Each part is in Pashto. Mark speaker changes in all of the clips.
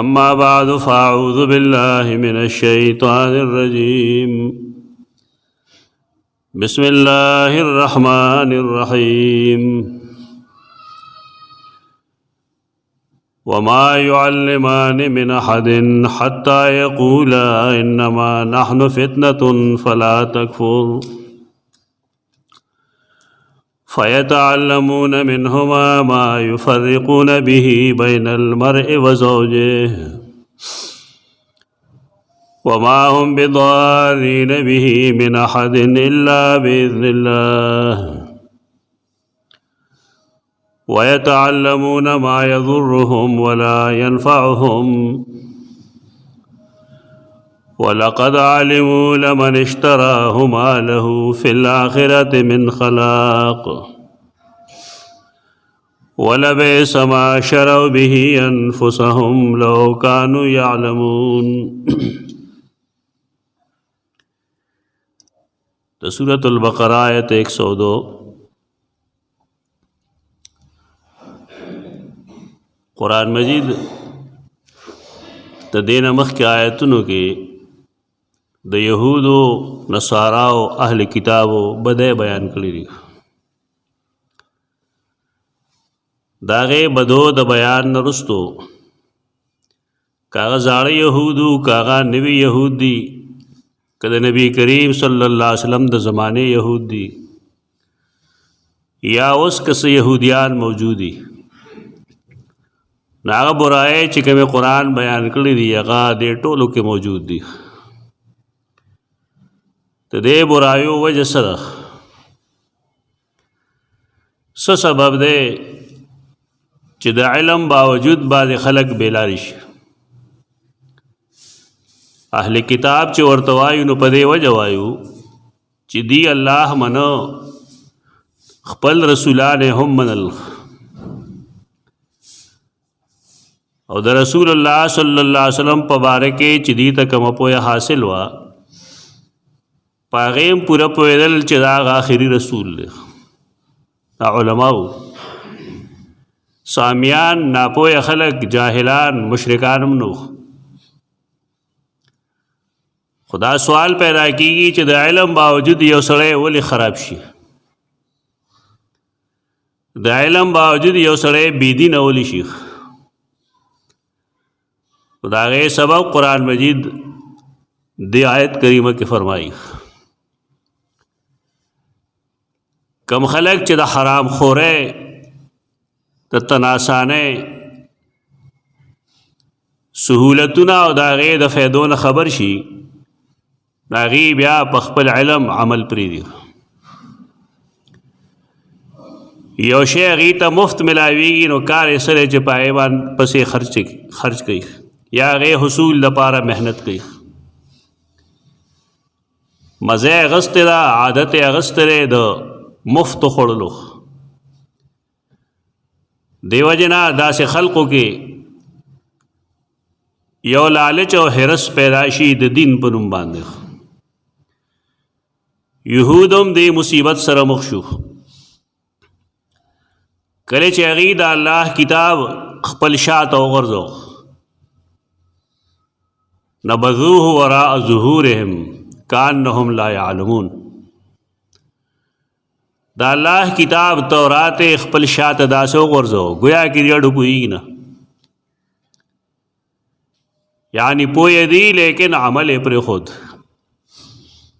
Speaker 1: أما بعد فأعوذ بالله من الشيطان الرجيم بسم الله الرحمن الرحيم وما يعلمان من أحد حتى يقولا إنما نحن فتنة فلا تكفر فيتعلمون منهما ما يفرقون به بين المرء وزوجه وما هم بضارين به من أحد إلا بإذن الله ويتعلمون ما يضرهم ولا ينفعهم ولقد علموا لمن اشتراه ما له في الآخرة من خلاق ولبئس ما شروا به أنفسهم لو كانوا يعلمون سورة البقرہ آیت 102 قرآن مجید تدین مخ کے آیتونو کے د یهودو نصاراو اهل کتابو بدے بیان کړی دي. داغه بدو د بیان نرستو کاغه زاړه یهودو کاغه نوی یهود دي کله نبی کریم صلی الله علیه وسلم د زمانه یهود دي یا اوس کس یهودیان موجود دي ناغه برای چې کوم قرآن بیان کړی دی هغه د ټولو کې موجود دي. ته دې برایو وجه سره څه سبب دی چې د علم باوجود بعض خلک بیلاری شي. اهل کتاب چې ورته وایو نو په دې وجه وایو چې دی الله منو خپل رسولان هم منل او د رسول الله صلی الله علیه وسلم په باره کې چې دی ته کوم پوهه حاصل وا پاغیم پورا پویدل چې دا آخری رسول دی. علماء سامیان ناپوی خلق جاہلان مشرکان منو خدا سوال پیدا کیږي چې د علم باوجود یو سړی ولی خراب شي، د علم باوجود یو سړی بيدین ولی شي. خدا غي سبب قرآن مجید دی آیت کریمه کې فرمایي کم خلق چې د حرام خوره د تناسانه سهولتونه او د هغې د فیدو نه خبر شي د هغې بیا په خپل علم عمل پرېږدي. یو شی هغې ته مفت ملاویږي نو کار یې سره چې په هغې باندې پسې خرچ کوي یا هغې حصول لپاره محنت کوي. مزه یې اخیستې ده، عادت یې اخیستی دی د مفت خوړلو. دیو جنا داسې خلقو کې یو لالچ او حرس پیدا شي د دین په نوم باندې. یهود هم دې مصیبت سره مخ شو کله چې هغې د الله کتاب خپل شاته وغورځو نبذوه وراء ظهورهم کانهم لا يعلمون. دا الله کتاب تورات خپل شاته داسو غورځو گویا کې ډېر پوهیږي نه، یعنی پوهې دي لیکن عمل یې پرېښود.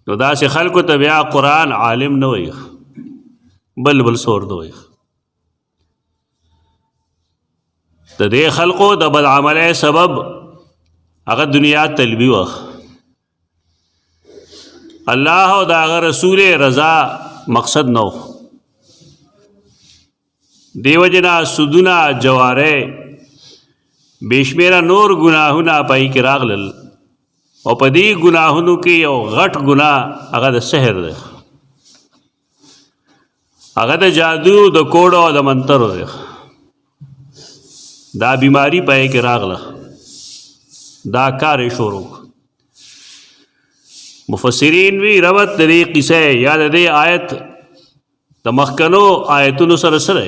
Speaker 1: نو داسې خلکو ته بیا قرآن عالم نه وایي بل سور ته وایي. د دې خلکو د بدعملۍ سبب هغه دنیا طلبي وه، الله او د هغه رسول رضا مقصد نو. دیو جنا سودنا جواره بیشمیرا نور گناهونه پای کې راغلل او په دې گناهونو کې یو غټ ګناه هغه د سحر دی، هغه د جادو د کوډو او د منترو دی. دا بیماری پای کې راغله، دا کار شروع. مفسرین وی روت دې قصه یا دې آیت د مخکنو آیتونو سره سره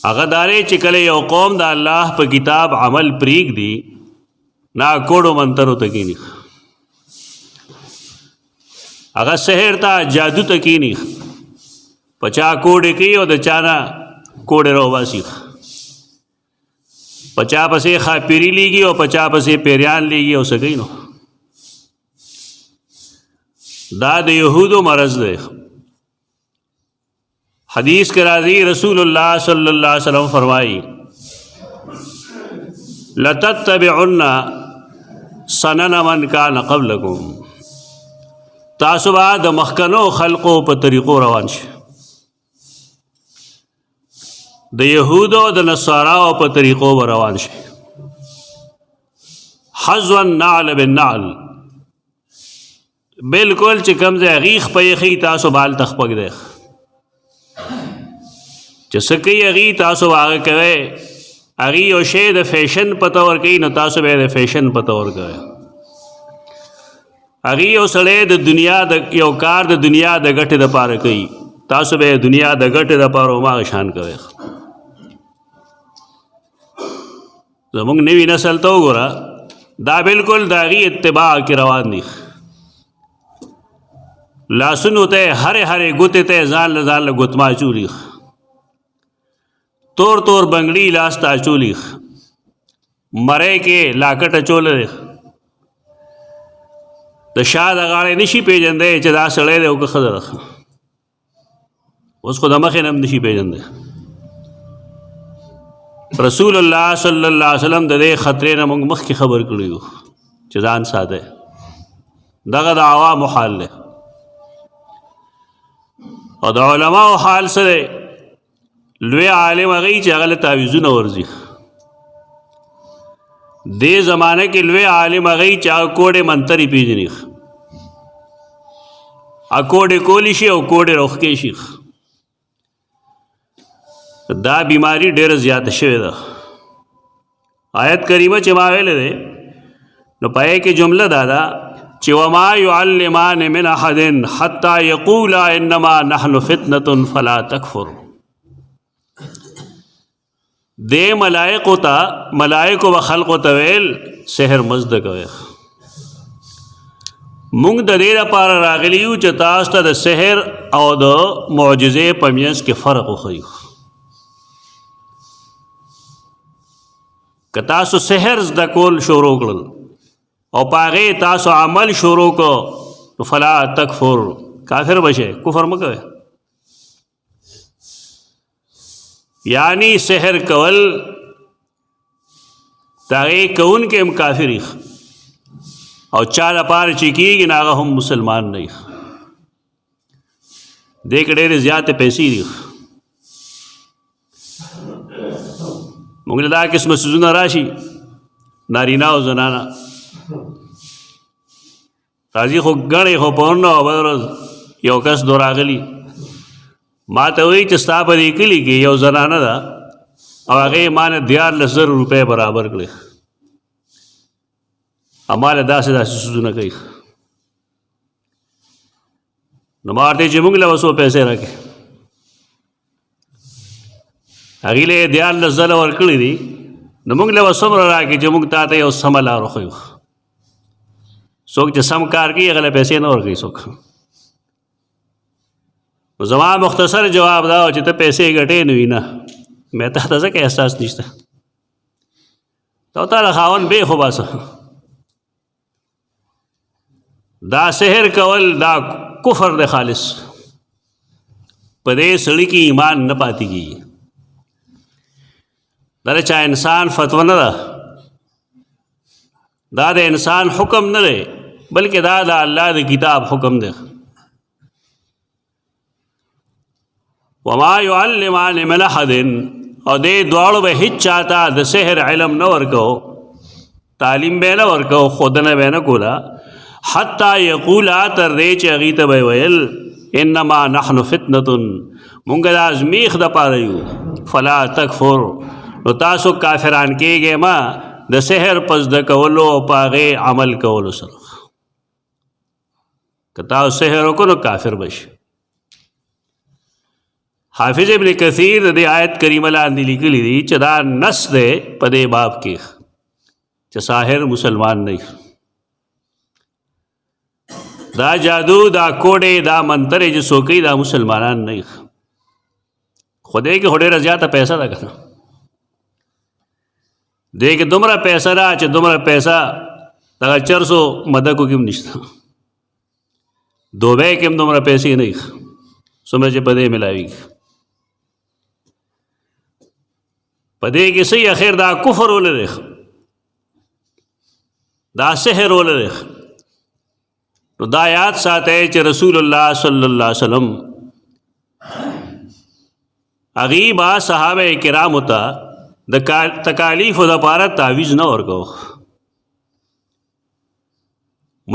Speaker 1: هغه دارې چې کله یو قوم د الله په کتاب عمل پرېږدي نا کوډو منترو ته کینی هغه سحر ته جادو ته کینی پچا کوډې کوي او د چانا کوډې راوباسي پچا پسې خاپیری لیږي او پچا پسې پیریان لیږي او څه کوي نو دا د یهودو مرض دی حدیث کے راضی رسول اللہ صلی اللہ علیہ وسلم فرمائی لَتَتَّبِعُنَّ سَنَنَ مَنْ كَانَ قَبْلَكُمْ تاسو با د مخکنو خلقو په طریقو روان شي د یهودو د نصاراو په طریقو روان شي حذو النعل بالنعل بالکل چې کوم ځای غیخ په یخي تاسو بال تخپک دی چې څه کوي هغې تاسو به هغه کوئ هغې یو شی د فیشن په طور کوي نو تاسو به یې د فیشن په طور کوئ هغې یو سړی د دنیا د یو کار د دنیا د ګټې دپاره کوي تاسو به یې دنیا د ګټې دپاره هماغه شان کوئ زموږ نوي نسل ته وګوره دا بالکل د هغې اتباع کې روان دي لاسونو ته هرې ګوتې ته ځان له ګوتما اچولي تور بنگړي لاس ته اچولي مرۍ کې لاکټ اچولی د شا د غاړې نشي پیژندی چې دا سړی دی او که ښځه ده اوس خو د مخې نه هم نشي پیژندی رسول الله صلی الله علیه وسلم د دې خطرې نه موږ مخکې خبر کړي یو چې ځان ساته دغه د عوامو حال دی او د علماو حال څه دی لوی عالم هغه چې هغه له تعویذونه ورځي دې زمانه کې لوی عالم هغه چې هغه کوډې منترې پیژني کوډې کولی شي او کوډې روښکې شي دا بیماری ډېره زیاته شوې ده آیت کریمه چې ما ویلې دی نو پای کې جمله دا ده چې وما يعلمان من احد حتى يقولا انما نحن فتنه فلا تكفر دې ملائکو و خلقو ته ویل سحر مزد کوي مونږ د دې لپاره راغلي یو چې تاسو ته د سحر او د معجزې په منځ کې فرق وښیو که تاسو سحر زده کول شروع کړل او په هغې تاسو عمل شروع کړو فلا تکفر کافر بشئ کفر مه کوئ یعنی سحر کول د هغې کوونکی هم کافر یي او چا لپاره چې کېږي نو هغه هم مسلمان نه یي دې کې ډېرې زیاتې پیسې دي موږ له دا قسمه څیزونه راشي نارینه او زنانه راځي خو ګڼې خو په ورنه او بله ورځ یو کس دو راغلي ما ته وایي چې ستا په دې کلي کې یو زنانه ده او هغې ما نه 14,000 روپۍ برابر کړې ما له داسې څیزونه کوي نو ما ورته چې موږ له به څو پیسې راکړې هغې له یې 14,000 ورکړي دي نو موږ له به څومره راکړي چې موږ تا ته یو سمه لار وښیو څوک چې سم کار کوي هغه له پیسې نه ورکوي څوک نو زما مختصر جواب دا و چې ته پیسې ګټې نه وي نه مې تا ته ځکه احساس نشته تا له خاوند بې خو باسه دا سحر کول دا کفر دی خالص په دې سړي کې ایمان نه پاتې کېږي دا د چا انسان فتوه نه ده دا د انسان حکم نه دی بلکې دا د الله د کتاب حکم دی وما يعلمان من احد او دې دواړو به هیڅ چاته د سحر علم نه ورکو تعلیم به نه ورکو ښودنه به نه کوله حتی یقولا تر دې چې هغې ته به ویل انما نحن فتنة مونږ د ازمیښت دپاره یو فلا تکفر نو تاسو کافران کېږئ ما د سحر په زده کولو او په هغې عمل کولو سره که تاسو سحر وکړو نو کافر بشي حافظ ابن کثیر د دې آیت کریمه لاندې لیکلی دی چې دا نص دی په دې باب کې چې ساحر مسلمان نه دا جادو دا کوډې دا منترې چې څوک کوي دا مسلمانان نه خدای کې ډېره زیاته پیسه ده که نه دې کې دومره پیسه ده چې دومره پیسه دغه چرسو مدکو کې هم نشته دوبۍ کې هم دومره پیسې نه څومره چې په دې ملاویږي په دې کې صحیح اخر دا کفر ولري دا سحر ولري نو دا یاد ساتئ چې رسول الله صلی الله علیه وسلم هغې به صحابه کرامو ته د تکالیفو دپاره تعویض نه ورکو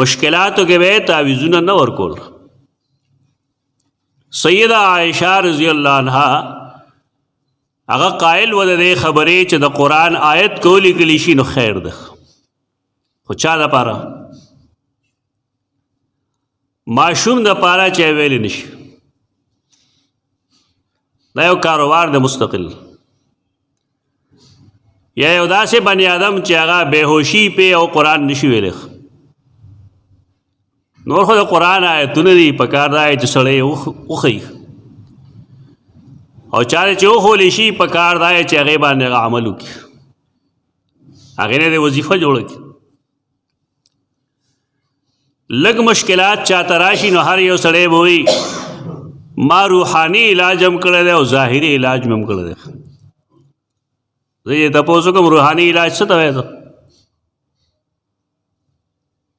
Speaker 1: مشکلاتو کې به تعویضونه نه ورکول سیدہ عائشہ رضی اللہ عنہ هغه قائل و د دې خبرې چې د قرآن آیت کو لیکلی شي نو خیر ده خو چا دپاره ماشوم دپاره چې ویلی نشي دا یو کاروبار د مستقل یا یو داسې بني آدم چې هغه بېهوشي پې او قرآن نشي ویلی نور خو د قرآن آیتونه دي پکار دا چې سړی وښیي او چاله چې وښولی شي پکار دا چې هغې باندې هغه عمل وکړي هغې نه د وظیفه جوړه کړي لږ مشکلات چاته راشي نو هر یو سړی به وایي ما روحاني علاج هم کړی دی او ظاهري علاج مې هم کړی دی زه یې تپوس وکړم روحاني علاج څه ته وایي ته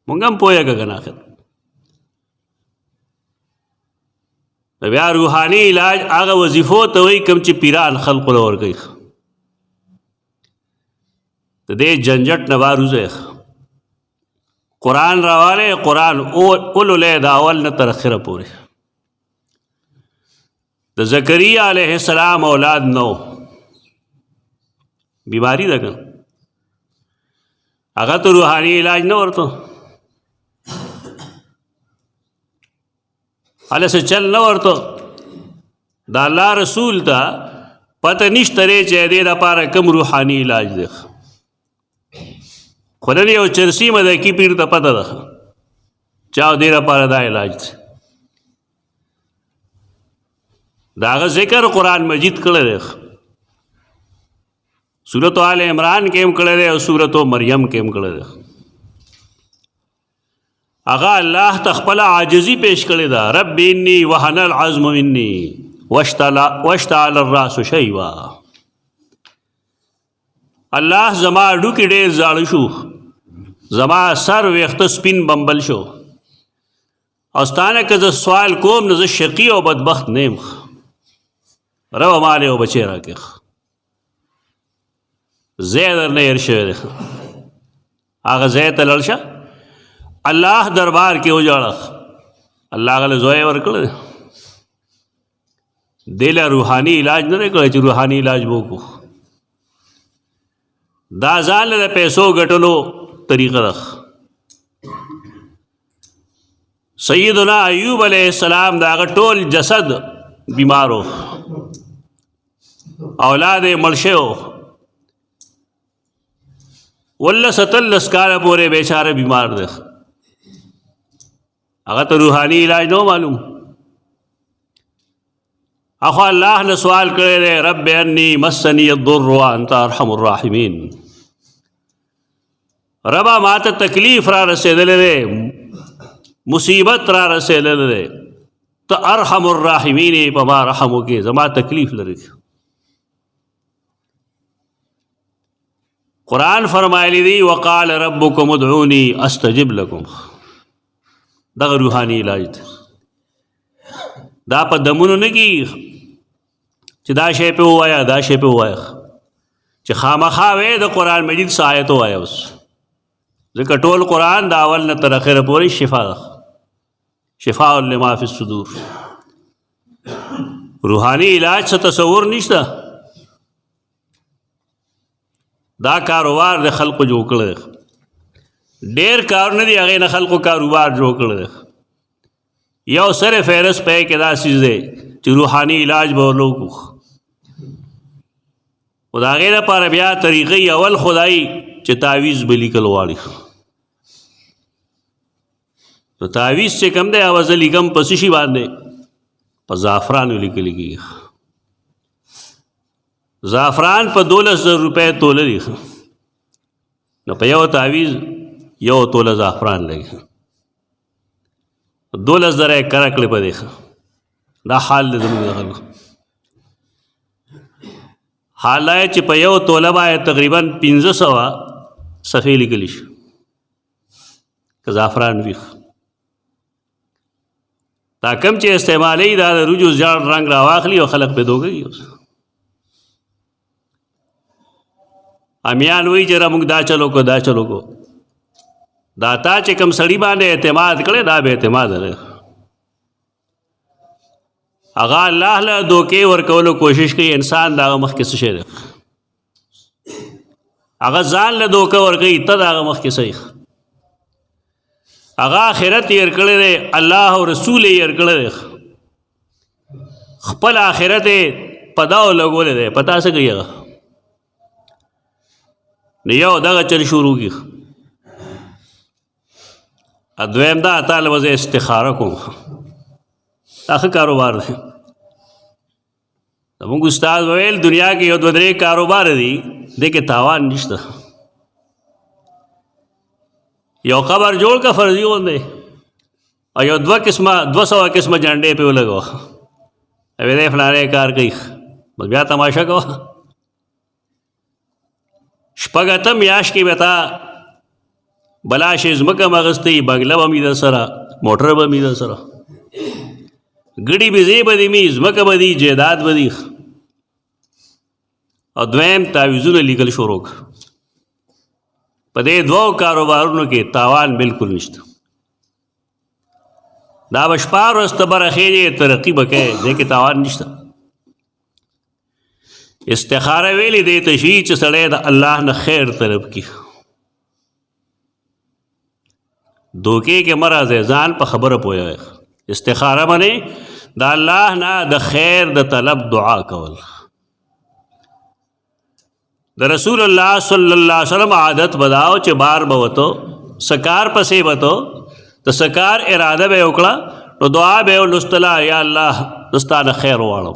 Speaker 1: مونږ هم پوهېږه که نه آخر بیا روحانی علاج هغه وظیفو ته وایي کوم چې پیران خلقو له ورکوي د دې جنجټ نه واروځئ قرآن راوالی قرآن اولولی د اول نه تر اخره پورې د زکریا علیه السلام اولاد نو بیماری ده که هغه ته روحاني علاج نه ورته هله څه چل نه ورته د الله رسول ته پته نشته دی چې دې دپاره کوم روحاني علاج دی خو نن یو چرسي مدکي پیر ته پته ده چا دې دپاره دا علاج دی د هغه ذکر قرآن مجید کړی دی صورت آل عمران کې هم کړی دی او صورت مریم کې هم کړی دی هغه الله ته خپله عاجزي پیش کړې ده رب انی وهن العظم مني واشتعل الراس شیبا الله زما هډوکي ډېر زاړه شو زما سر ویښته سپین بمبل شو او ستانه که زه سوال کوم نو زه شقي او بدبخت نه یم ربه مال یو بچی راکړه ځای درنه هېر شوی دی هغه ځای ته لاړ شه الله دربار کې وجاړه الله هغه له زوی ورکړی دې له روحاني علاج نه دی کړی چې روحاني علاج به وکړو دا ځان له د پیسو ګټلو طریقه ده سیدنا ایوب علیه السلام د هغه ټول جسد بیمارو اولاد یې مړ شوی ولس اتلس کاله پورې بیچاره بیمار دی هغه ته روحاني علاج نو معلوم اخو الله نه سوال کړی دی رب انی مسنی الضر وانت ارحم الراحمین ربا ما ته تکلیف را رسېدلی دی مصیبت را رسېدلی دی ته ارحم الراحمین په ما رحم وکړې زما تکلیف لري قرآن فرمایلی دی وقال ربکم ادعونی استجب لکم دغه روحاني علاج دی دا په دمونو نه کېږي چې دا شی پې ووایه دا شی پې ووایه چې خامخا وی د قرآن مجید څه آیت ووایه اوس ځکه ټول قرآن د اول نه تر اخره پورې شفا ده شفاء لما فی الصدور روحاني علاج څه تصور نشته دا کاروبار د خلقو جوړ کړی ډېر کارونه دي هغې نه خلقو کاروبار جوړ کړی دی یو سر فهرست پې کې دا چیز دی چې روحاني علاج به ورله وکړو. خو د هغې دپاره بیا طریقې اول خدای چې تعویض به لیکل غواړي. نو تعویض چې کوم دی هغه زه لیکم په څه شي باندې؟ په زعفرانو لیکلی کېږي. زعفران په 12,000 روپۍ توله دي. نو په یو تعویض یو توله زعفران لګي. 12,000 یې کره کړې په دې. دا حال دی زموږ د خلکو. حال دا چې په یو توله باندې تقریبا 1500 صفحې لیکلی شي که زعفران وي. دا کم چې استعمالوي دا د روجو زیړ رنګ راواخلي او خلک پې دوږي. امیان وایي چې موږ دا چلو کو دا چلو کو. دا تا چې کوم سړي باندې اعتماد کړی دا به اعتماد دی. هغه الله له دوکې ورکولو کوشش کوي. انسان د هغه مخکې څه شی دی؟ هغه ځان له دوکه ورکوي ته د هغه مخکې څه یې؟ هغه آخرت یې ورکړی دی، الله او رسول یې ورکړی دی. خپل آخرت یې په داو لګولی دی. په تا څه کوي هغه؟ نو یو دغه چل شروع کی. دویم دا تا له وزه استخاره کوم. دا ښه کاروبار دی. زموږ استاد ویل دنیا کې یو 2-3 کاروبار دي دې کې تاوان نشته. یو قبر جوړ کا فرضي غوندې او یو 200 قسمه جنډې پې ولګوه. اوې دی فلانی کار کوي بس بیا تماشا کوه. شپږ اتم میاشت کې به تا بلا شي ځمکه م اخیستې، بنګله به مې در سره، موټر به مې در سره، ګډي بېزې به دې مې، ځمکه به دي، جایداد به دي. او دویم تعویضونه لیکل شروع کړه. په دې 2 کاروبارونو کې تاوان بالکل نشته. دا به شپه ورځ ته برخېږې ترقي به کوې، دې کې تاوان نشته. استخاره ویلې دې ته شي چې سړی د الله نه خیر طلب کړي. دوکې کې مه راځئ، ځان په خبره پوهوئ. استخاره باندې د الله نه د خیر د طلب دعا کول. د رسول الله صلی الله علیه وسلم عادت بداو چې بار به وته سکار پسې وته د سکار اراده به وکړه نو دعا به ولستله، یا الله دستانه خیر واړو.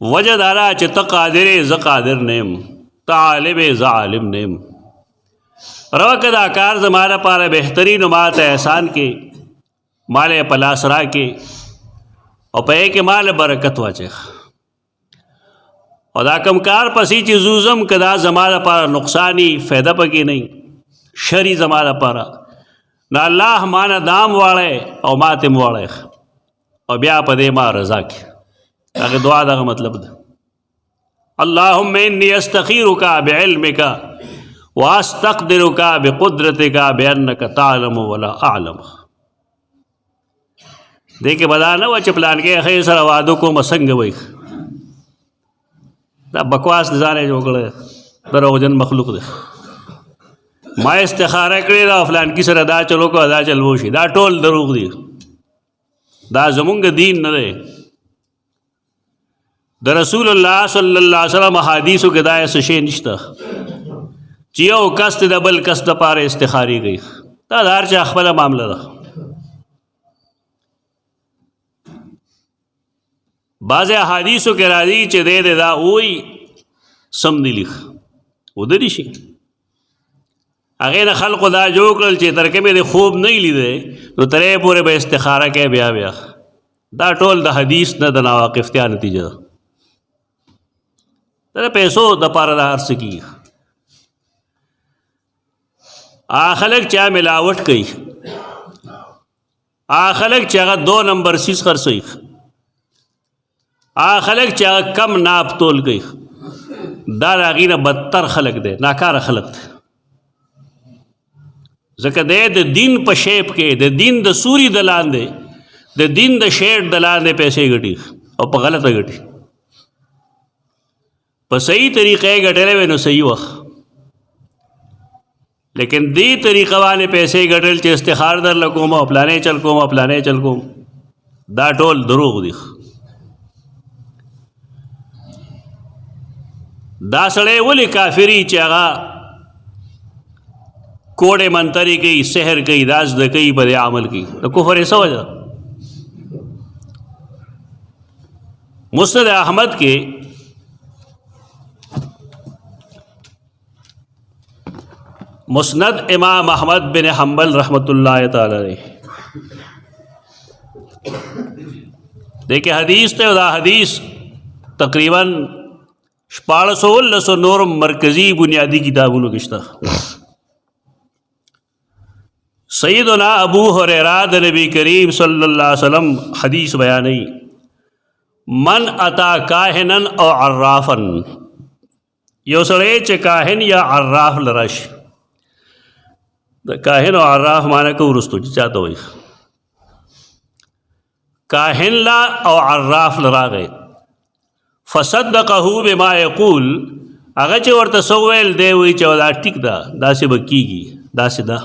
Speaker 1: وجه دارا چې ته قادر زه قادر نیم، ته عالم زه عالم نیم. روکه دا کار زما لپاره بهترین و ما ته احسان کې، مال یې په لاس راکې او په یې کې مال برکت واچوي. او دا کم کار پسې چې زوزم که دا زما لپاره نقصانی فایده پکې نه شری زما لپاره نو الله مانه دام واړی او ما ته م واړی او بیا په دې ما رضا کړي. هغه دعا دغه مطلب ده. اللهم انی استخیرک بعلمک واستقدرک بقدرتک بانک تعلم ولا اعلم. دې کې بدا نه و چې پلان کې خیر سره وعده کوم څنګه وای. دا بکواس ځانې جوړ کړی، دروغجن مخلوق دی. ما استخاره کړې ده فلان کې سره دا چلو کو دا چل وشي، دا ټول دروغ دی. دا زمونږ دین نه دی. د رسول الله صلی الله علیه وسلم حدیثو کې دا څه شی نشته چې یو کس د بل کس دپاره استخاري کوي. دا د هر چا خپله معامله ده. بعض احادیثو کې راځي چې دی دا وایي سم دی لیک ودرې شي. هغې نه خلقو دا جوړ کړل چې تر کومې د خوب نه یې لیدی نو تر یې پورې به استخاره کوي بیا بیا. دا ټول د حدیث نه د ناواقفتیا نتیجه ده. د پیسو دپاره د هر څه کېږي. خلک چې هغه ملاوټ کوي، خلک چې هغه 2 نمبر سیز خرڅوي، خلک چې هغه کم ناپ تول کوي، دا د هغې نه بدتر خلک دی، ناکاره خلک دی. ځکه دی د دین په شیپ کې د دین د سوري د لاندې د دین د شیډ د لاندې پیسې ګټي او په غلطه ګټي. په صحیح طریقې ګټلی وی نو صحیح وخت، لیکن دې طریقه باندې پیسې ګټل چې استخار در لکوم او پلانې چل کوم او پلانې چل کوم دا ټول دروغ دي. دا سړی ولې کافری چې هغه کوډې منتري کوي، سحر کوي، دا زده کوي، په دې عمل کوي، د کفر یې څه وجه؟ مسند احمد کې مسند امام احمد بن حنبل رحمۃ اللہ تعالی علیہ دیکھیں حدیث تے دا حدیث تقریباً 1400 نور مرکزی بنیادی کتابوں کشتہ. سیدنا ابو ہریرہ نبی کریم صلی اللہ علیہ وسلم حدیث بیانی من اتا کاہنن او عرافن، یو سڑے چے کاہن یا عراف لرش. کاہن او عراف مانا کو رستو چاہتا ہوئی کاہن لا او عراف لرا گئے. فصدقہو بما یقول، اگر چے ورطا سویل دے ہوئی چے دا ٹک دا دا سے بکی گی دا سے دا.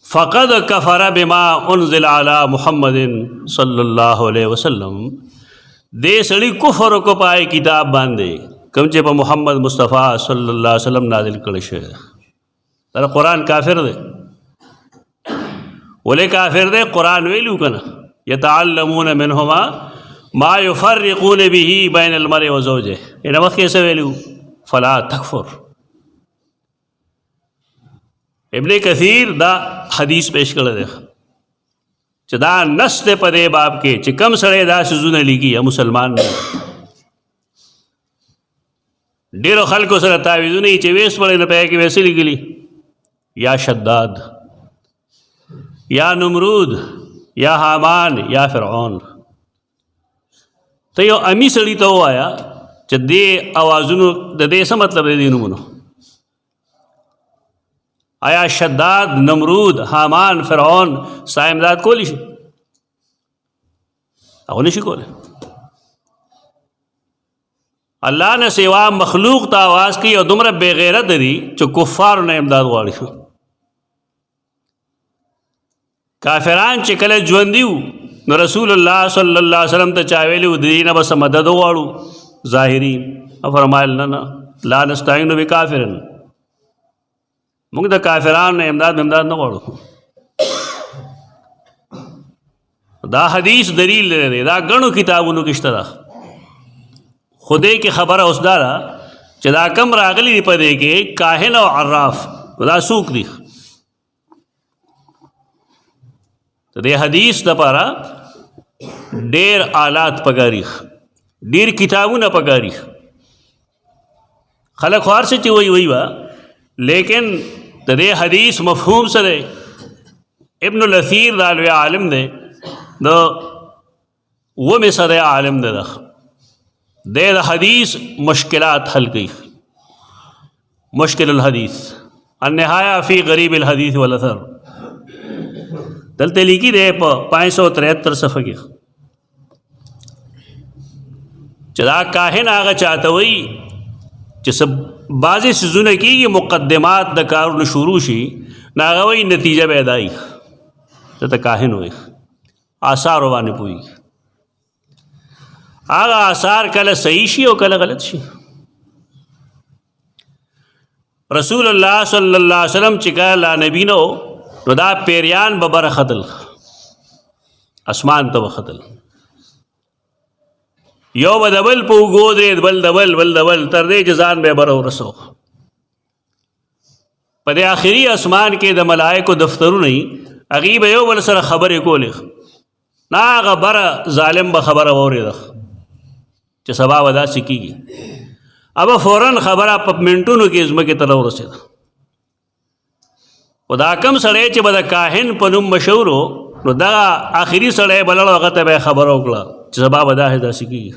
Speaker 1: فقد کفر بما انزل علی محمد صلی اللہ علیہ وسلم، دے سڑی کفر کو پائے کتاب باندے کم چے پا محمد مصطفیٰ صلی اللہ علیہ وسلم نازل کرشے. در قرآن کافر دے ولے کافر دے قرآن ویلو کنا یتعلمون منہما ما یفرقون به بین المرء و زوجہ، انہا وقت کیسے ویلو فلا تکفر. ابن کثیر دا حدیث پیش کر دے چہ دا نس دے پدے باب کے چہ کم سڑے دا سزون لگی یا مسلمان نے ڈیرو خلقو سر تاویزو نہیں چہ ویس پڑے نہ پہ کہ ویسے لگی لی یا شداد یا نمرود یا حامان یا فرعون. تو یو امی سڑی تو آیا چہ دے آوازونو دے سا مطلب دے دینو منو. آیا شداد، نمرود، حامان، فرعون سا امداد کولی شی؟ اگو نشی کولی. اللہ نے سوا مخلوق تا آواز کی اور دمرا بے غیرت دی چو کفار نے امداد غواری شو. کافران چکل جوندیو نو رسول اللہ صلی اللہ علیہ وسلم تا چاویلیو دین بس مدد غوارو ظاہرین فرمائل نا لا نستعینو بکافرن، مونږ د کافرانو نه امداد نه غواړو. دا حدیث دلیل دی، دا غنو کتابونو کې شته ده. خدای کې خبره اوس دا ده چې دا کم راغلی دی په دې کې کاهن او عراف، دا څوک دي؟ د دې حدیث دپاره ډېر آلات پکاري، ډېر کتابونه پکاري. خلک خو هر څه چې وایي وا، لیکن دے حدیث مفہوم سے دے ابن الاثیر دا لوی عالم دے دا وہ میں صدے عالم دے دے دا حدیث مشکلات حل کی. مشکل الحدیث النہایہ فی غریب الحدیث والاثر دلتے لکھی دے 573 صفحہ کی. چدا کاہن آگا چاہتا ہوئی چې سب بعضی سیزونه کېږي مقدمات د کارونو شروع شي ناغه وایي نتیجه به ادایي ته کاهن وایي آثار باندې پوهېږي. هغه آثار کله صحیح شي او کله غلط شي. رسول الله صلی الله علیه وسلم چې کله نبی نو دا پیریان به بره ختل، اسمان ته به ختل، یو به دبل په اوږو درېد، بل دبل تر دې چې ځان به بره ورسو. په دې آخري اسمان کې د ملایکو دفترونه وي، هغوی به یو بل سره خبرې کولې، نه هغه بره ظالم به خبره واورېده چې سبا به داسې کېږي، ابه فوراً خبره په منټونو کې ځمکې ته راورسېده. خو دا کم سړی چې به د کاهن په نوم مشهور و، نو دغه آخري سړی به لاړو، هغه ته به یې خبره وکړه چې سبا به داسې کېږي.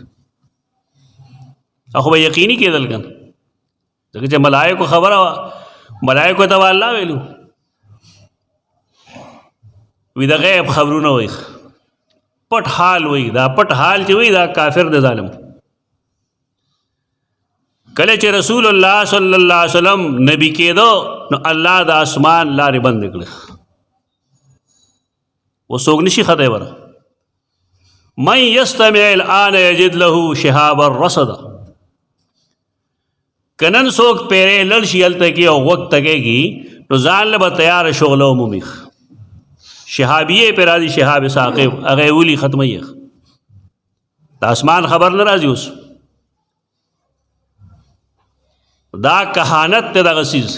Speaker 1: خو به یقیني کېدل که نه، ځکه چې ملایکو خبره وه، ملایکو ته به الله ویلو وي د غیب خبرونه وایي، پټ حال وایي. دا پټ حال چې وایي دا کافر دی ظالم. کله چې رسول الله صلی الله علیه وسلم نبی کېدو نو الله د اسمان لارې بندې کړې، و څوک نشي خطی وره. من یستمع الآن یجد له شهابا رصدا. کنن څوک پیرې لړ شي هلته کې او وخت تکېږي نو ځان له به تیار شغله ومومي. شهابیه پې راځي شهاب ثاقب هغه یې ولي ختموي. د اسمان خبر نه راځي اوس. دا کهانت ته دغه څیز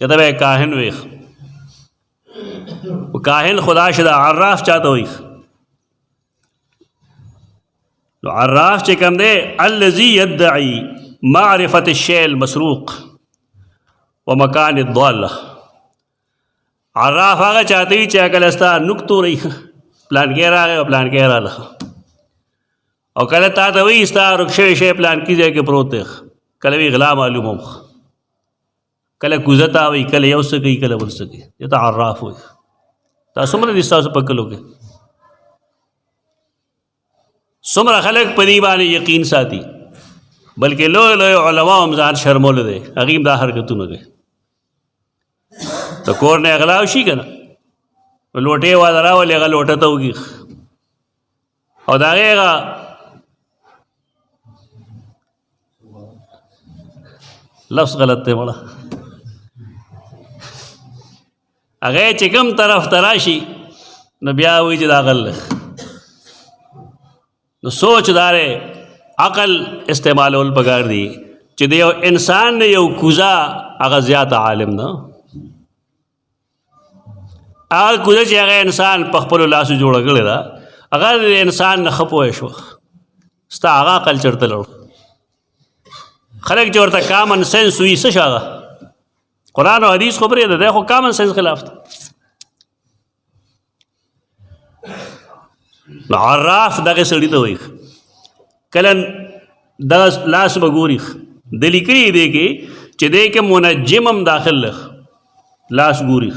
Speaker 1: یا ته به یې کاهن ویښ. کاهن خدا شده عراف چاته ویښ. نو عراف چې کوم دی الذي يدعي معرفة الشيء المسروق ومكان الضالة. عراف هغه چاته وي چې کله ستا نکتو رہی پلان کې راغی او پلان کې راغله او کله تا ته وایي ستا رک شوی شی پلان کې ځای کې پروت دی. کله وی غلا معلوم هم کله کوزه ته وایي کله یو څه کوي کله بل څه کوي. دې ته عراف وایي. دا څومره دي ستاسو په کلو کې څومره خلک په دې باندې یقین ساتي بلکې لوی لوی علما هم ځان شرمولی دی. هغوی هم دا حرکتونه کوي. د کور نه اغلا وشي که نه لوټې واده راولي هغه لوټه ته وږي او د هغې هغه لفظ غلط دی مړه هغې چې کوم طرف ته راشي نو بیا وایي چې دا غل دی. نو سوچ داره عقل استعمالول پکار دی چې د یو انسان نه یو کوزه هغه زیات عالم نه. هغه کوزه چې هغه انسان په خپلو لاسو جوړه کړې ده هغه د انسان نه ښه پوه شوه. ستا هغه عقل چېرته لړو. خلک چې ورته کامن سینس وي څه شي هغه قرآن او حدیث خو پرېږده دی خو کامن سینس خلاف دی. نو عراف دغه سړي ته وایي کله دغه لاس به ګوري د لیکلي دی کې چې دی کې منجم هم داخل لخ لاس ګوري.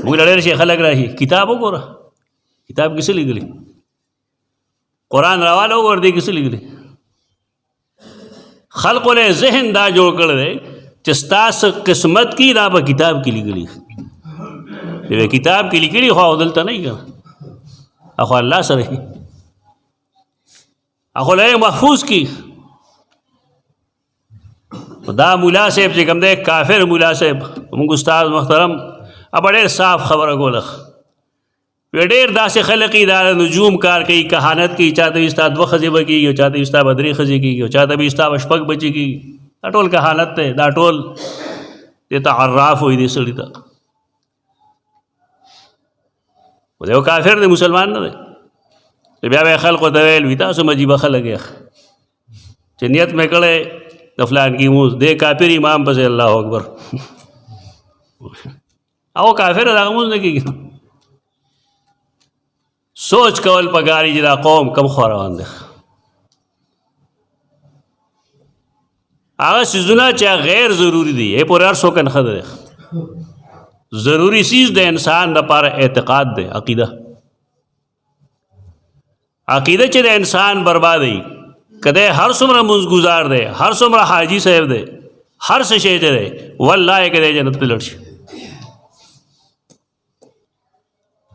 Speaker 1: موږ له ډېر شي خلک راشي کتاب وګوره کتاب کې څه لیکلي قرآن راواله وګوره دې کې څه لیکلي. خلقو له ذهن دا جوړ کړی دی چې ستاسو قسمت کې دا په کتاب کې لیکلي. کتاب کې لیکلي خو دلته نه وي که نه اخو الله سره اخو له محفوظ کی. دا مولا صاحب چې کوم دی کافر مولا صاحب موږ استاد محترم اب ډېر صاف خبره کوله. ډېر داسې خلک دا نجوم کار کوي کهانت کوي چاته وي ستا 2 ښځې به کېږي او چاته وي ستا به 3 ښځې کېږي او چاته وي ستا به 6 بچې کېږي. دا ټول کهانت دی. دا ټول دې ته عراف وایي دې سړي ته. خو دی یو کافر دی مسلمان نه دی. بیا به خلقو ته ویل وي تاسو مجیبه خلک یې چې نیت مې کړی د فلان کې مونځ دی کافر امام پسې الله اکبر او کافر دغه مونځ نه کېږي. سوچ کول پکار چې دا قوم کم خوا روان دی. هغه څیزونه چې غیر ضروري دي یې پورې هر څوک نه ښه دی. ضروری چیز د انسان لپاره اعتقاد دی عقیده. عقیده چې د انسان بربادی کده هر څومره مونځ گزار دی هر څومره حاجی صاحب دی هر څه شی دی والله کده جنت ته لړ شي.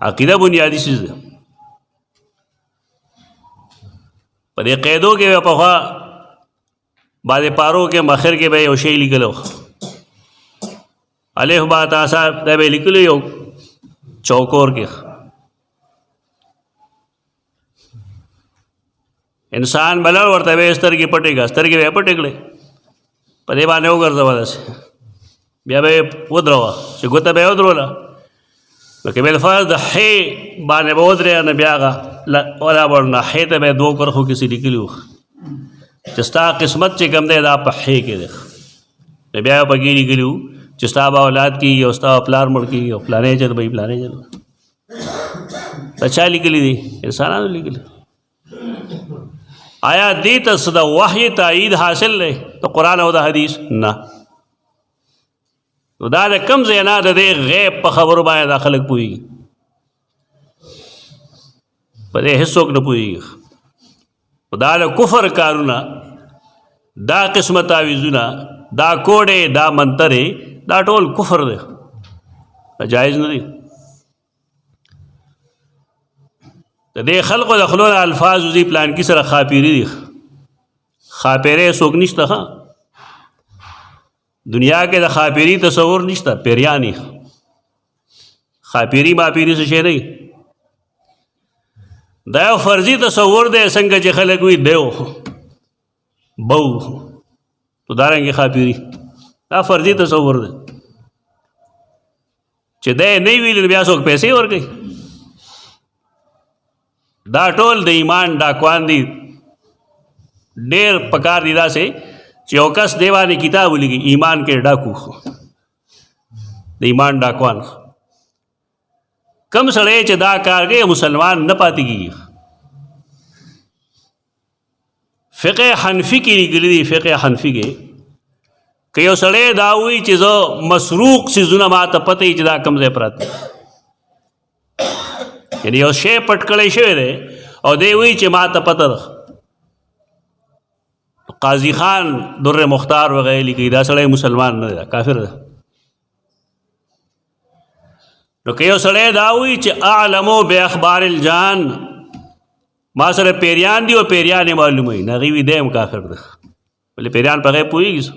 Speaker 1: عقیده بنیادی چیز دی. په دې قیدو کې په خوا بعضې پارو کې مخر کې به یو شی لیکلو الف با تا صاحب دا به لیکلو یو چوکور کې انسان بلل ورته به سترګې پټې کړه سترګې به پټې کړې په دې باندې وګرځوه داسې بیا به ودروه چې ګوته به یې ودروله نو که بالفرض د ح باندې به ودرې نه بیا هغه ولا ورنه ح ته به 2 کرښو کې څه لیکلي وو چې ستا قسمت چې کوم دی دا په ح کې دی. بیا په کې لیکلي وو چې ستا به اولاد کېږي او ستا پلار مړ کېږي او پلانې چل به پلانې چل. دا چا لیکلي دي انسانانو لیکلي. آیا دې ته څه د وحی تایید حاصل دی د قرآن او د حدیث نه. نو دا د کوم ځای نه د دې غیب په خبرو باندې دا خلک پوهېږي په دې هېڅوک نه پوهېږي. دا د کفر کارونه دا قسمه تعویذونه دا کوډې دا منترې دا ټول کفر دی دا جایز نه دی. د دې خلقو د خلو نه الفاظ وزي پلان کې سره خاپيري دي خاپيره څوک نشته ها دنیا کې د خاپيري تصور نشته پیریانی خاپيري ماپيري څه شي نه دا یو فرضي تصور دی څنګه چې خلک وي دیو بو تو دارنګه خاپيري دا فرضي تصور دی چې دا نه ویل بیا څوک پیسې ورکړي دا ټول د ایمان ډاکوان دي ډېر پکار دي داسې چې یو کس دیوانې کتاب ولیکي ایمان کې ډاکو د ایمان ډاکوان کم سړی چې دا کار کوي مسلمان نه پاتې کېږي فقه حنفي کې لیکلي دي فقه حنفي کې که یو سړی دا وایي چې زه مسروق څیزونه ما ته پته وي چې دا کوم ځای پراته یعنی یو شی پټ کړی شوی دی او دی وایي چې ما ته پته ده قاضي خان در مختار وغیرہ لیکي دا سړی مسلمان نه دی کافر ده نو که یو سړی دا وایي چې اعلمو باخبار الجان ما سره پیریان دي او پیریان معلومه وي نه غوي دیم کافر ده ولې پیریان په غیب پوهېږي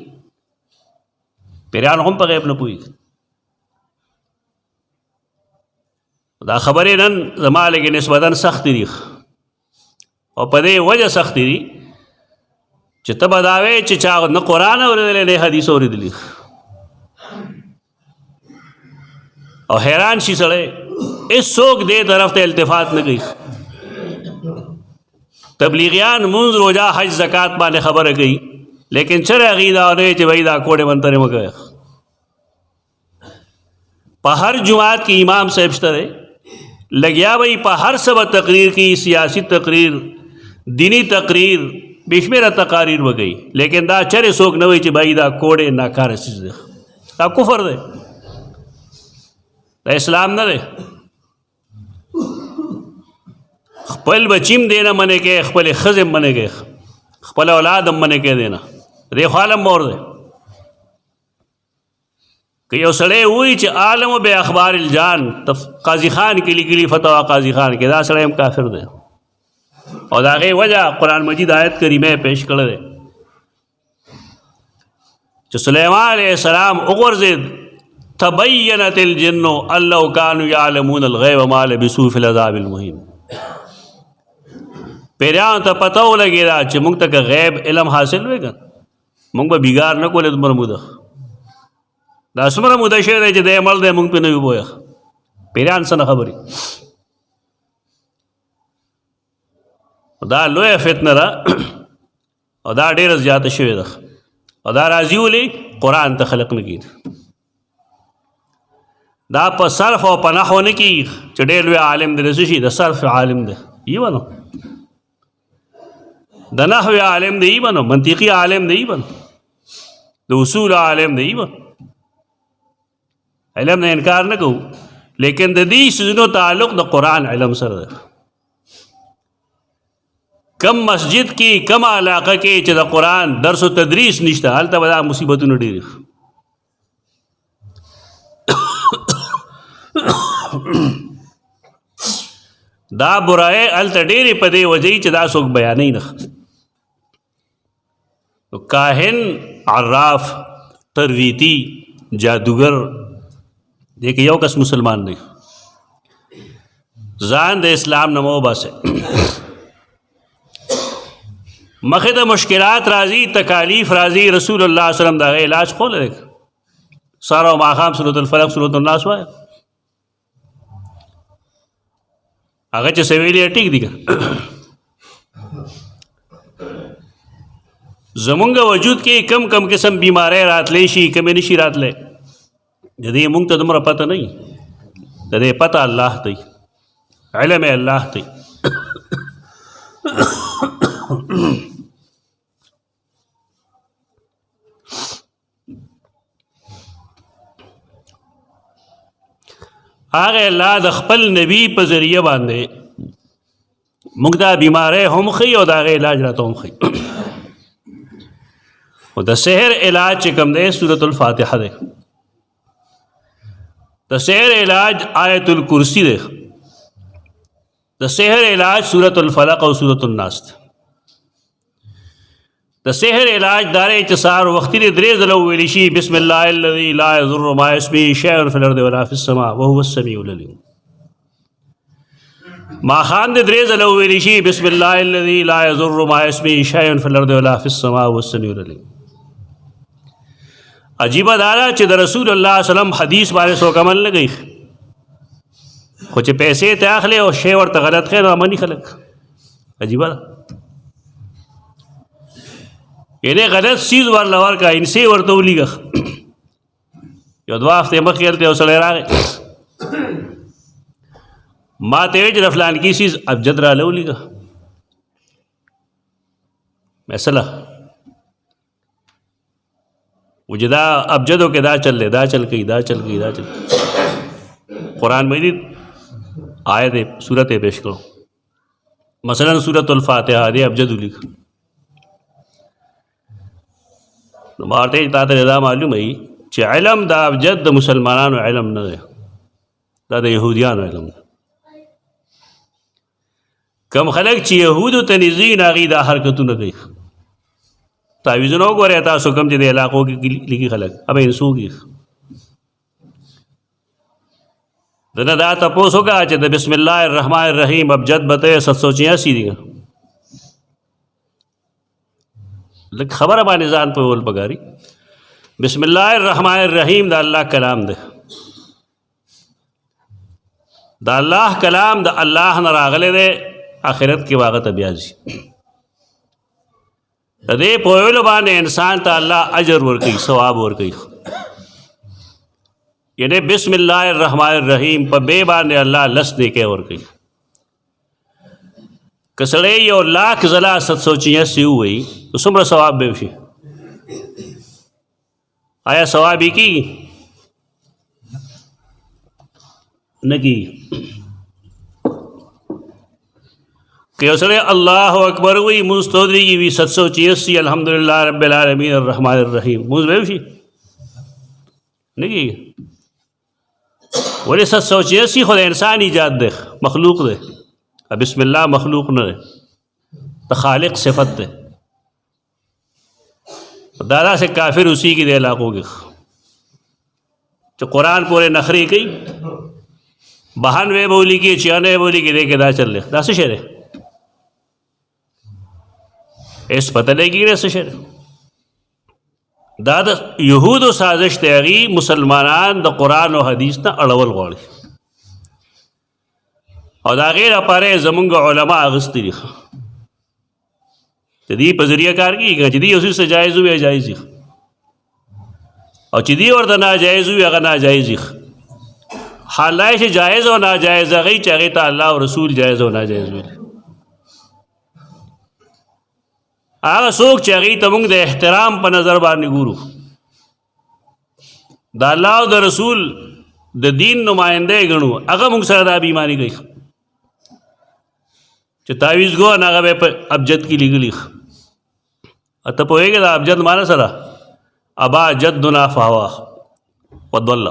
Speaker 1: پیریان هم په غیب نه پوهېږي دا خبرې نن زما لږې نسبتا سختې دي او په دې وجه سختې دي چې ته به دا وایې چې چا نه قرآن اورېدلی نه حدیث اورېدلي او حیران شي سړی هېڅوک دې طرف ته التفات نه کوي تبلیغیان منځ روجا حج زکات باندې خبره کوي لیکن چر هغې دا نه چې وایي دا کوډې منترې مه کوئ په هر جماعت کې امام صاحب شته دی لګیا وایي په هر څه به تقریر کوي سیاسي تقریر دینی تقریر بېشمېره تقاریر به کوي لیکن دا چرې څوک نه وایي چې بھائی دا کوډې ناکاره څیز دی دا کفر دی دا اسلام نه دی خپل بچیم دینا منې کې خپل ښځې منې کې خپل اولاد هم منې کې دینا دې خو عالم مور دی که یو سړی وایي چې عالم به اخبار الجان قاضي خان کې لیکلي فتوا قاضي خان کې دا سړی هم کافر دی او د هغې وجه قرآن مجید آیت کریمه پیش کړی دی چې سلیمان علیه السلام وغورځېد تبینت الجن ان لو كانوا يعلمون الغیب ما لبثوا في العذاب المهین پیریانو ته پته ولګېده چې موږ ته که غیب علم حاصل وی که موږ به بیګار نه کولې دومره موده دا څومره موده شوی دی چې دی عمل دی موږ پې نه وي پوهه پیریان څه نه خبرې دا لویه فتنه ده او دا ډېره زیاته شوې ده او دا راځي ولې قرآن ته خلق نه کېږي دا په صرف او په نحو نه کېږي چې ډېر لوی عالم دی د څه شي د صرف عالم دی یې بنو د نحو عالم دی یې بنو منطقي عالم دی یې بنو د اصول عالم دی یې بنو علم نه انکار نه کوو لیکن د دې څیزونو تعلق د قرآن علم سره ده کم مسجد کې کم علاقه کې چې د قرآن درس و تدریس نشته هلته به دا مصیبتونه ډېرې دا برای هلته ډېرې په دې وجه چې دا څوک بیانوي نه کاهن عراف ترویتی جادوگر دې کې یو کس مسلمان دی ځان د اسلام نه مه وباسئ مخې ته مشکلات راځي تکالیف راځي رسول الله صلی الله علیه وسلم د هغې علاج خو لري سهار او ماښام سورة الفلق سورة الناس وایه هغه چې څه ویلي ټیک دي که زمونږ وجود کې کم کم قسم بیماری راتلی شي کمې نشي راتلی د دې مونږ ته دومره پته نه وي د دې پته الله ته وي علم یې الله ته وي هغه الله د خپل نبی په ذریعه باندې موږ دا بیماری هم ښیي او د هغې علاج راته هم ښیي او د سحر علاج چې کوم دی سورة الفاتحه دی د سحر علاج آیت الکرسی دی د سحر علاج سورۃ الفلق او سورۃ الناس ده. د سحر علاج دار اتصار وختي درې ځله ویل شي بسم الله الذي لا يضر مع اسمه شيء في الارض ولا في السماء وهو السميع العليم. ما خان د درې ځله ویل شي بسم الله الذي لا يضر مع اسمه شيء في الارض ولا في السماء وهو السميع العليم. عجیب دارا چې د رسول الله صلی الله علیه وسلم حدیث باندې څوک عمل نه کوي، خو چې پیسې ته اخلي او شی ورته غلط خیر امني خلک. عجیب ده، یعنی غلط چیز ورله ورکا انسې ورته ولیږه. یو دوه هفتې مخکې هلته یو سړی راغی ما ته ویل چې د فلان کې چیز ابجد راله ولیږه. مثلا وجدا ابجدو کې دا چل دی، دا چل کوي، دا چل کوي، دا چل. قرآن مجید آیت صورت پیش کرو، مثلا صورت الفاتحه دې ابجد ولیږه. نو ما ورته تا ته دا معلوم وي چې علم د ابجد د مسلمانانو علم نه دی، دا د یهودیانو علم دی. کم خلک چې یهودو ته نږدې نه هغوی دا حرکتونه کوي. تعویذونه وګورئ تاسو کوم چې د علاقو کې لیکي خلک ابه یې څوک یې دنه دا تپوس وکړه چې د بسم الله الرحمن الرحیم ابجد به ته 786 دی. لږ خبره باندې ځان په ول پکاري. بسم الله الرحمن الرحیم د الله کلام دی، د الله کلام د الله نه راغلی دی، آخرت کې واغه ته بیا ځي. د دې په ویلو باندې انسان ته الله اجر ورکوي، ثواب ورکوي. یعنی بسم الله الرحمن الرحیم په بے باندې الله لس نیکۍ ورکوي. که سړی یو لاک ځله 786 ووایي نو څومره ثواب به وشي؟ آیا ثواب یې کېږي؟ نه کېږي. کہ یو سړی الله اکبر وایي مونځ ته ودرېږي وي 786 الحمدلله رب العالمین الرحمن الرحیم، مونځ به وشي؟ نه کېږي. ولې 786 خو د انسان ایجاد دی، مخلوق دی. بسم الله مخلوق نه دی، د خالق صفت دی. دا داسې کافر اوسېږي د علاقو کې چې قرآن پورې نخرې کوي، 92 به ولیکي، 96 به ولیکي، دی کې دا چل دی. دا څه شی دی؟ هېڅ پته نه کېږي څه شی دی. دا د یهودو سازش دی. هغوی مسلمانان د قرآن او حدیث نه اړول غواړي او د هغې لپاره یې زمونږ علما اخیستي دي. د دې په ذریعه کار کېږي که چې دې یو څیز ته جایز وي جایز وي، او چې دې ورته ناجایز وي هغه ناجایز وي. حالای چې جایز او ناجایز هغوی چې هغې ته الله او رسول جایز او ناجایز ویلي. هغه څوک چې هغوی ته موږ د احترام په نظر باندې ګورو، د الله او د رسول د دین نماینده ګڼو، هغه موږ سره دا بېایماني کوي چې تعویذ ګو نه هغه به په ابجد کې لیکلي. ته پوهېږې دا ابجد معنی سره ابا جدنا فهوا وضل.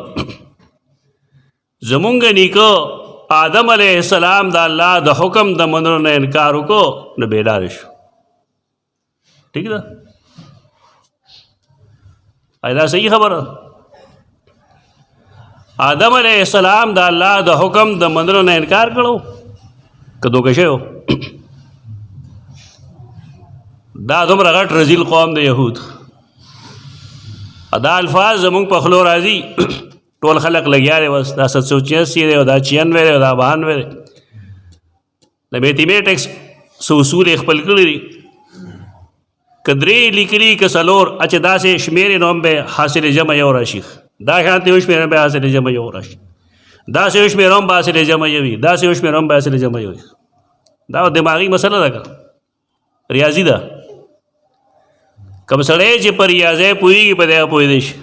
Speaker 1: زمونږ نیکه آدم علیه السلام د الله د حکم د منلو نه انکار وکړو نو بېلارې شو. ٹھیک ده؟ آیا دا صحیح خبره؟ آدم علیه السلام د الله د حکم د منلو نه انکار کړو که دوکه شوی و؟ دا دومره غټ رذیل قوم د یهود. دا الفاظ زمونږ په خلو راځي، ټول خلق لګیا دی بس دا 786 دی او دا 96 دی او دا 92 دی. د میتھمیټکس څه اصول یې خپل کړي دي، که درې لیکلي که څلور، اچھا داسې شمېرې نو هم به حاصل جمع یو راشي، دا شانتې وشمېرې هم به حاصل جمع یو راشي، داسې وشمېره هم به حاصل جمع یو وي، داسې وشمېره هم به حاصل جمع یو وي. دا دماغي مسله ده که ریاضي ده. کوم سړی چې په ریاضۍ پوهېږي په دې پوهېدی شي.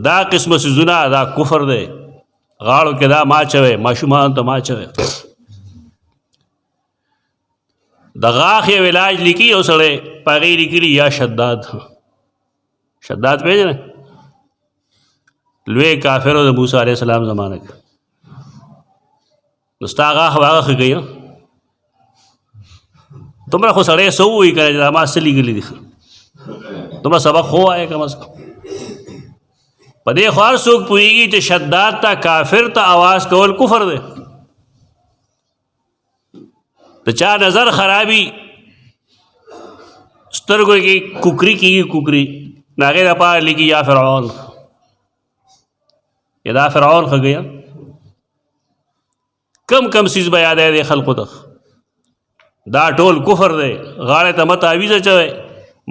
Speaker 1: دا قسمه څیزونه دا کفر دی. غاړو کې دا ما چوی، ماشومانو ته ما چوی. د غاښ یو علاج لیکي یو سړی، په هغې لیکلي یا شداد. شداد پېژنئ؟ لوی کافر و د موسی علیه السلام زمانه کې. نو ستا هغه هغه ښه کوي دومره خو سړی څه ووایي که نه چې دا ما څه لیکلي دي دومره سبق خو ووایه کم از کم په دې خو هر څوک پوهېږي چې شداد ته کافر ته آواز کول کفر دی د چا نظر خرابي سترګو کې کوکري کېږي کوکري د هغې دپاره لیکي یا فرعون یا دا فرعون ښه کوي کم کم څیز به یادی دی خلقو ته دا ټول کفر دی غاړې ته مه تعویز اچوئ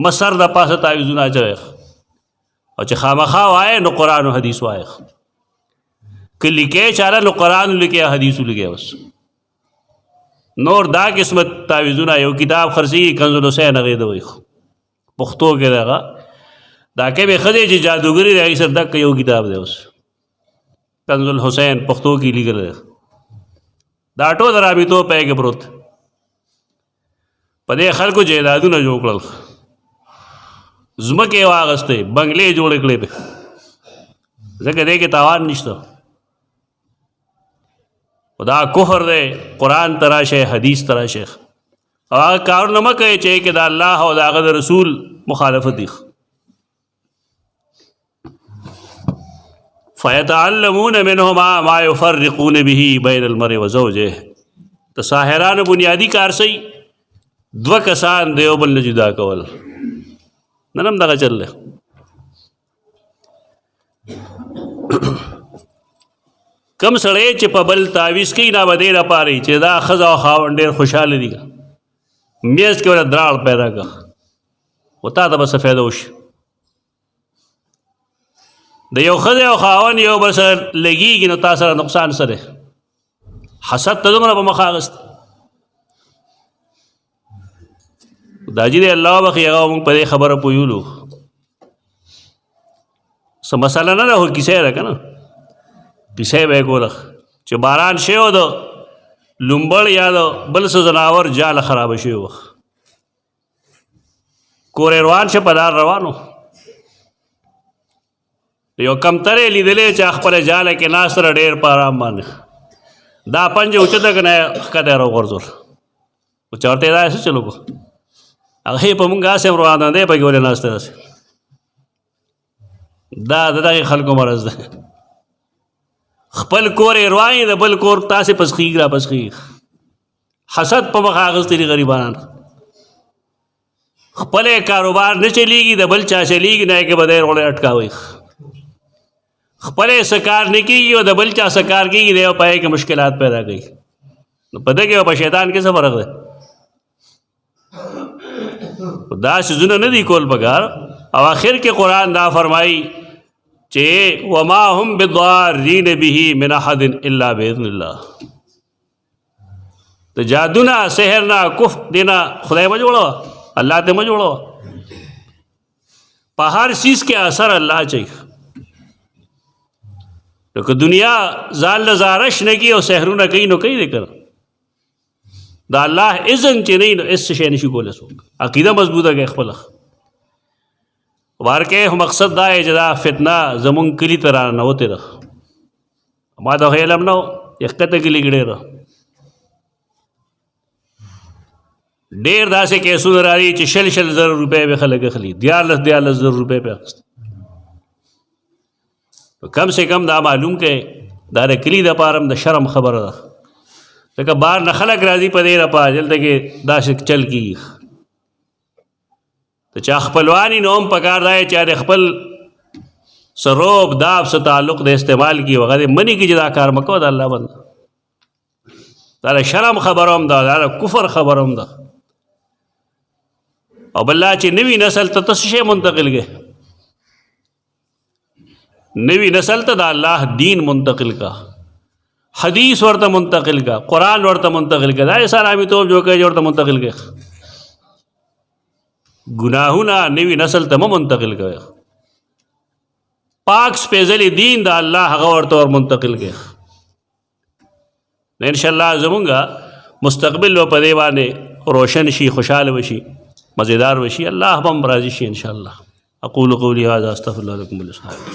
Speaker 1: مه سر د پاسه تعویزونه اچوئ او چې خامخا وایې نو قرآن و حدیث وایې که لیکې چاله نو قرآن لیکې حدیث لیکې بس نور دا قسمت تعویزونه یو کتاب خرڅېږي کنز الحسین هغې ته وایي پښتو کې دغه دا کمې ښځې چې جادوګري دی هغې سره دقه یو کتاب دی اوس کنز الحسین پښتو کې لیکل دی دا ټول رابطو پی کې پروت په دې خلکو جایدادونه جوړ کړل ځمکې واغستې بنګلې جوړې کړې پې ځکه دې کې تاوان نشته خو دا کفر دی قرآن ته راشئ حدیث ته راشئ او هغه کارونه مه کوئ چې کې د الله او د هغه د رسول مخالفت دي فیتعلمون منهما ما یفرقون به بین المرء وزوجه د ساحرانو بنیادي کار صحیح دوه کسان د یو بل نه جدا کول نن هم دغه چل دی کم سړی چې په بل تعویز کوي دا به دې لپاره چې دا ښځه او خاوند ډېر خوشحاله دي میز کې ورته دراړ پیدا کړه خو تا ته به څه فایده وشي د یو ښځې او خاوند یو بل سره لګېږي نو تا سره نقصان څه دی حسد ته دومره په مخ اخیست دا چې دی الله وبخي هغه موږ په دې خبره پوهیولو څه مسله نه ده خو کیسه ده که نه کیسه به یې کوله چې باران شوی و د لومبړ یا د بل څه ځناور جاله خرابه شوې وه کور یې روان شه په لار روان و یو کمترې لیدلې چې خپله جاله کې ناست سره ډېر په ارام باندې دا پنجه اوچته که نه ښکته یې راوغورځول خو چا ورته یې دا څه چلو کو هغه یې په مونږ هسې روان دی پکې ولې ناسته داسې دا د دغې خلکو مرض دی خپل کور یې روان د بل کور تاسې پسخېږي را پسخېږي حسد په مخ اخیستی دي غریبانان خپل کاروبار نه چلیږي د بل چا چلیږي نه یې کې به دی روړی اټکاوئ خپل یې څه کار نه کېږي او د بل چا څه کار کېږي دی او په یې کې مشکلات پیدا کوي نو په ده کې او په شیطان کې څه فرق دی دا څیزونه نه دي کول پکار او آخر کې قرآن دا فرمایي چې وما هم بضارین به من احد الا باذن الله د جادو نه سحر نه کفر دینا خدای مه جوړوه الله ته مه جوړوه په هر چیز کې اثر الله چاہیے نو که دنیا ځان له زارش نه کوي او سحرونه کوي نو کوي دی که نه دا الله اذن چې نه وي نو هېڅ شی نشي کولی څوک عقیده مضبوطه کړئ خپله وارکه مقصد دا ہے جدا فتنہ زمون کلی طرح نہ ہوتے رہ ما دا علم نو یقت کلی گڑے رہ ډیر داسې کیسونه راځي چې شل زر روپے به خلک اخلي 14 زر روپے په اخست کم سے کم دا معلوم کې دا د کلی د پارم د شرم خبره ده لکه بار نه خلک راځي په دې را پاجل ته کې دا چل کیږي ته چا خپلوانی نو هم پکار دی چې د خپل سروب داب سره تعلق د استعمال کی وغیرہ منی کی جدا کار مکو د الله بند دا شرم خبروم دا کفر خبروم دا او بلله چې نوی نسل ته تاسو شی منتقل کې نوی نسل ته د الله دین منتقل کا حدیث ورته منتقل کا قرآن ورته منتقل کا دا اسلامي توب جو کوي ورته منتقل کې گناہونا نوی نسل ته منتقل کوي پاک سپیشلی دین دا الله هغه ورته ور منتقل کې ان شاء الله زمونږه مستقبل و په دی باندې روشن شي خوشاله وشي مزیدار وشي الله هم راضي شي ان شاء الله اقول قولي هذا استغفر الله لكم ولسائر